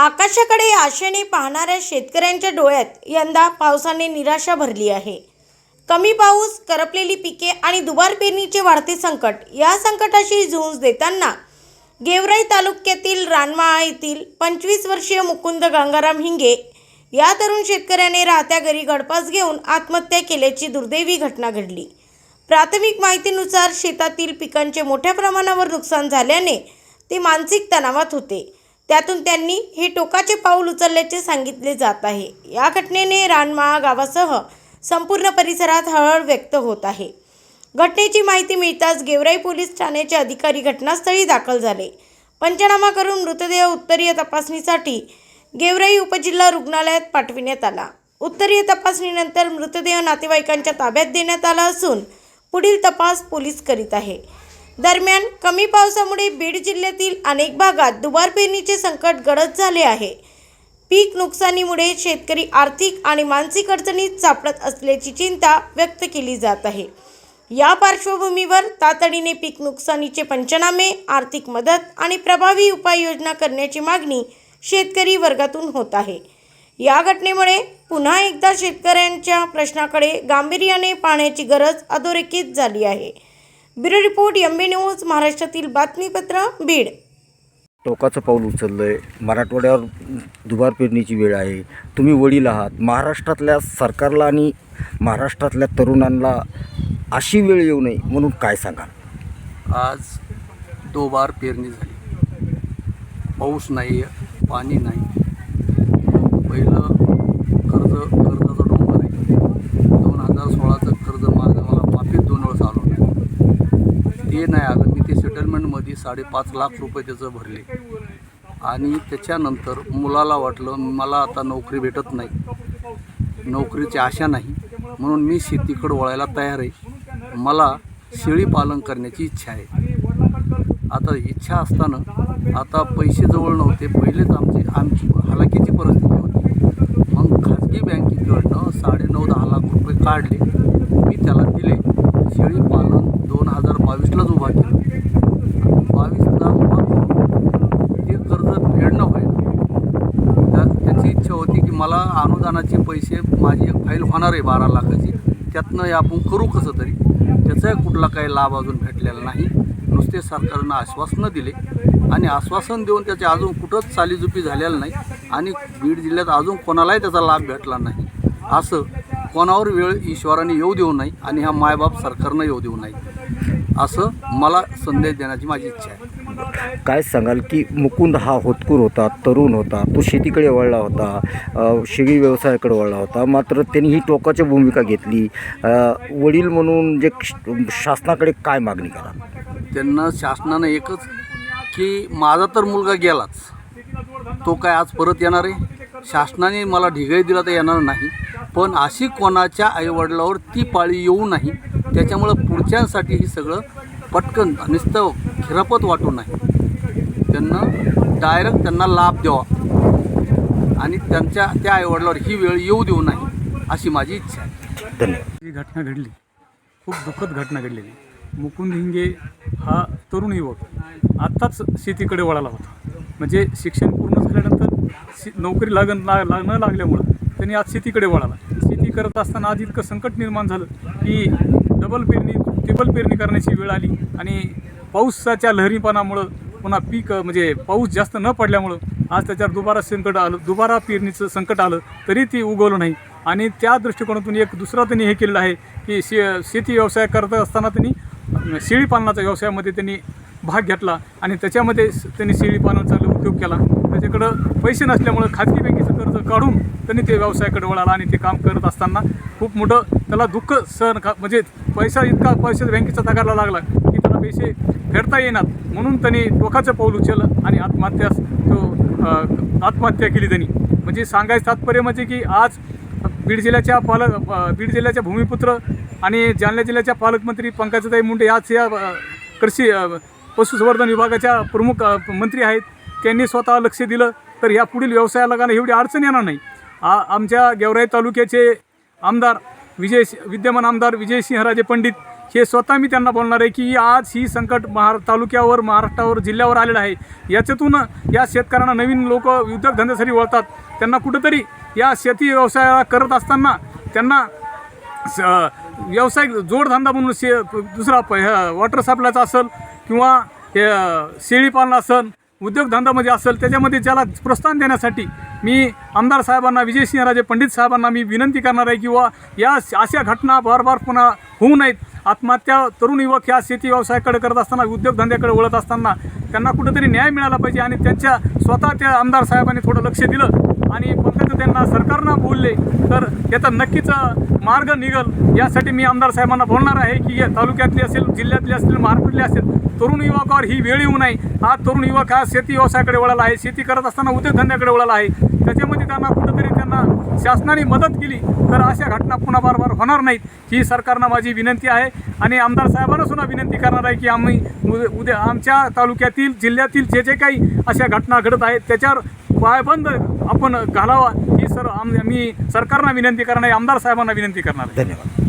आकाशाकडे आशेने पाहणाऱ्या शेतकऱ्यांच्या डोळ्यात यंदा पावसाने निराशा भरली आहे. कमी पाऊस, करपलेली पिके आणि दुबार पेरणीचे वाढते संकट, या संकटाशी झुंज देताना गेवराई तालुक्यातील रानमाळा येथील 25 वर्षीय मुकुंद गंगाराम हिंगे या तरुण शेतकऱ्याने राहत्या घरी गळफास घेऊन आत्महत्या केल्याची दुर्दैवी घटना घडली. प्राथमिक माहितीनुसार शेतातील पिकांचे मोठ्या प्रमाणावर नुकसान झाल्याने ते मानसिक तणावात होते. त्यातून त्यांनी हे टोकाचे पाऊल उचलल्याचे सांगितले जात आहे. या घटनेने रानमाळा गावासह संपूर्ण परिसरात हळहळ व्यक्त होत आहे. घटनेची माहिती मिळताच गेवराई पोलीस ठाण्याचे अधिकारी घटनास्थळी दाखल झाले. पंचनामा करून मृतदेह उत्तरीय तपासणीसाठी गेवराई उपजिल्हा रुग्णालयात पाठविण्यात आला. उत्तरीय तपासणीनंतर मृतदेह नातेवाईकांच्या ताब्यात देण्यात आला असून पुढील तपास पोलीस करीत आहे. दरम्यान कमी पावसामुळे बीड जिल्ह्यातील अनेक भागात दुबार पेरणीचे संकट गडद झाले आहे. पीक नुकसानीमुळे शेतकरी आर्थिक आणि मानसिक अडचणीत सापडत असल्याची चिंता व्यक्त केली जात आहे. या पार्श्वभूमीवर तातडीने पीक नुकसानीचे पंचनामे, आर्थिक मदत आणि प्रभावी उपाययोजना करण्याची मागणी शेतकरी वर्गातून होत आहे. या घटनेमुळे पुन्हा एकदा शेतकऱ्यांच्या प्रश्नाकडे गांभीर्याने पाहण्याची गरज अधोरेखित झाली आहे. ब्युरो रिपोर्ट, एमबी न्यूज, महाराष्ट्रातील बातमीपत्र, बीड. टोकाचं पाऊल उचललंय. मराठवाड्यावर दुबार पेरणीची वेळ आहे. तुम्ही वडील आहात. महाराष्ट्रातल्या सरकारला आणि महाराष्ट्रातल्या तरुणांना अशी वेळ येऊ नये म्हणून काय सांगाल? आज दुबार पेरणी झाली. पाऊस नाही, पाणी नाही. पहिलं कर्जाचं डोंगर आहे. 2016चं कर्ज मला माफीत 2 वेळेस आलो नाही. ते नाही आलं. मी ते सेटलमेंटमध्ये 5.5 लाख रुपये त्याचं भरले. आणि त्याच्यानंतर मुलाला वाटलं मला आता नोकरी भेटत नाही, नोकरीची आशा नाही, म्हणून मी शेतीकडे वळायला तयार आहे. मला शेळी पालन करण्याची इच्छा आहे. आता इच्छा असताना आता पैसे जवळ नव्हते. पहिलेच आमची हालाकीची परिस्थिती होती. मग खाजगी बँकेकडनं 9.5-10 लाख रुपये काढले. मी त्याला दिले. शेळी पालन 2022लाच उभा केलं. 22ला उभा करून ते कर्ज फेडणं व्हायला. त्याची इच्छा होती की मला अनुदानाचे पैसे, माझी एक फाईल होणार आहे 12 लाखाची, त्यातनं आपण करू कसं तरी. त्याचा कुठला काही लाभ अजून भेटलेला नाही. नुसते सरकारनं आश्वासनं दिले आणि आश्वासन देऊन त्याचे अजून कुठंच चालीजुपी झालेलं नाही. आणि बीड जिल्ह्यात अजून कोणालाही त्याचा लाभ भेटला नाही. असं कोणावर वेळ ईश्वराने येऊ देऊ नये आणि ह्या मायबाप सरकारनं येऊ देऊ नये, असं मला संदेश देण्याची माझी इच्छा आहे. काय सांगाल की मुकुंद हा होतकूर होता, तरुण होता, तो शेतीकडे वळला होता, शेळी व्यवसायाकडे वळला होता. मात्र त्यांनी ही टोकाची भूमिका घेतली. वडील म्हणून जे शासनाकडे काय मागणी करा? त्यांना शासनानं एकच की माझा तर मुलगा गेलाच, तो काय आज परत येणार आहे? शासनाने मला ढिगाई दिला तर येणार नाही. पण अशी कोणाच्या आईवडिलावर ती पाळी येऊ नाही. त्याच्यामुळं पुढच्यांसाठी ही सगळं पटकन नुसतं खिरापत वाटू नाही. डायरेक्ट त्यांना लाभ द्यावा आणि त्या आईवडिलावर ही वेळ येऊ देऊ नाही, अशी माझी इच्छा आहे. धन्यवाद. ही घटना घडली, खूप दुःखद घटना घडलेली. मुकुंद हिंगे हा तरुण युवक आत्ताच शेतीकडे वळाला होता. म्हणजे शिक्षण पूर्ण झाल्यानंतर नोकरी न लागल्यामुळं त्यांनी आज शेतीकडे वळाला. शेती करत असताना आज इतकं संकट निर्माण झालं की डबल पेरणी, ट्रिपल पेरणी करण्याची वेळ आली. आणि पावसाच्या लहरीपणामुळं पुन्हा पीक म्हणजे पाऊस जास्त न पडल्यामुळं आज त्याच्यावर दुबारा पेरणीचं संकट आलं, तरी ती उगवलं नाही. आणि त्या दृष्टिकोनातून एक दुसरा त्यांनी हे केलेलं आहे की शेती व्यवसाय करत असताना त्यांनी शेळी पालनाच्या व्यवसायामध्ये त्यांनी भाग घेतला आणि त्याच्यामध्ये त्यांनी शेळी पालनाचा उद्योग केला. त्याच्याकडं पैसे नसल्यामुळं खाजगी बँकेचं कर्ज काढून त्यांनी ते व्यवसायाकडे वळाला. आणि ते काम करत असताना खूप मोठं त्याला दुःख म्हणजे इतका पैसा बँकेचा तगारला लागला की त्याला पैसे फेडता येणार, म्हणून त्यांनी टोकाचं पाऊल उचललं आणि आत्महत्या केली त्यांनी. म्हणजे सांगायचं तात्पर्य म्हणजे की आज बीड जिल्ह्याच्या भूमिपुत्र आणि जालना जिल्ह्याच्या पालकमंत्री पंकजाताई मुंडे याच या कृषी पशुसंवर्धन विभागाच्या प्रमुख मंत्री आहेत. त्यांनी स्वतः लक्ष दिलं तर या पुढील व्यवसायाला एवढी अडचण येणार नाही. आमच्या गेवराई तालुक्याचे विद्यमान आमदार विजयसिंहराजे पंडित हे स्वतः मी त्यांना बोलणार आहे की आज ही संकट तालुक्यावर, महाराष्ट्रावर, जिल्ह्यावर आलेलं आहे. याच्यातून या शेतकऱ्यांना नवीन लोक उद्योगधंद्यासाठी वळतात. त्यांना कुठंतरी या शेती व्यवसायाला करत असताना त्यांना व्यावसायिक जोडधंदा म्हणून दुसरा वॉटर सप्लायचा असेल किंवा शेळीपालन असेल, उद्योगधंदामध्ये असेल, त्याच्यामध्ये ज्याला प्रोत्साहन देण्यासाठी मी आमदार साहेबांना, विजयसिंहराजे पंडित साहेबांना मी विनंती करणार आहे किंवा या अशा घटना बार पुन्हा होऊ नयेत. आत्महत्या तरुण युवक ह्या शेती व्यवसायाकडे करत असताना, उद्योगधंद्याकडे वळत असताना त्यांना कुठंतरी न्याय मिळाला पाहिजे. आणि त्यांच्या स्वतः त्या आमदार साहेबांनी थोडं लक्ष दिलं आणि फक्त त्यांना सरकारनं बोलले तर याचा नक्कीच मार्ग निघल. यासाठी मी आमदार साहेबांना बोलणार आहे की या तालुक्यातली असेल, जिल्ह्यातली असेल, महाराष्ट्रातली असेल, तरुण युवकावर ही वेळ येऊ नये. हा तरुण युवक हा शेती व्यवसायाकडे वळाला आहे, शेती करत असताना उद्योगधंद्याकडे वळाला आहे. त्याच्यामध्ये त्यांना कुठंतरी त्यांना शासनाने मदत केली तर अशा घटना पुन्हा बार होणार नाहीत. ही सरकारनं माझी विनंती आहे. आणि आमदार साहेबांना सुद्धा विनंती करणार आहे की आम्ही उद्या आमच्या तालुक्यातील, जिल्ह्यातील जे काही अशा घटना घडत आहेत त्याच्यावर पायबंद आपण घालावा. ही मी सरकारना विनंती करणार आहे, आमदार साहेबांना विनंती करणार आहे. धन्यवाद.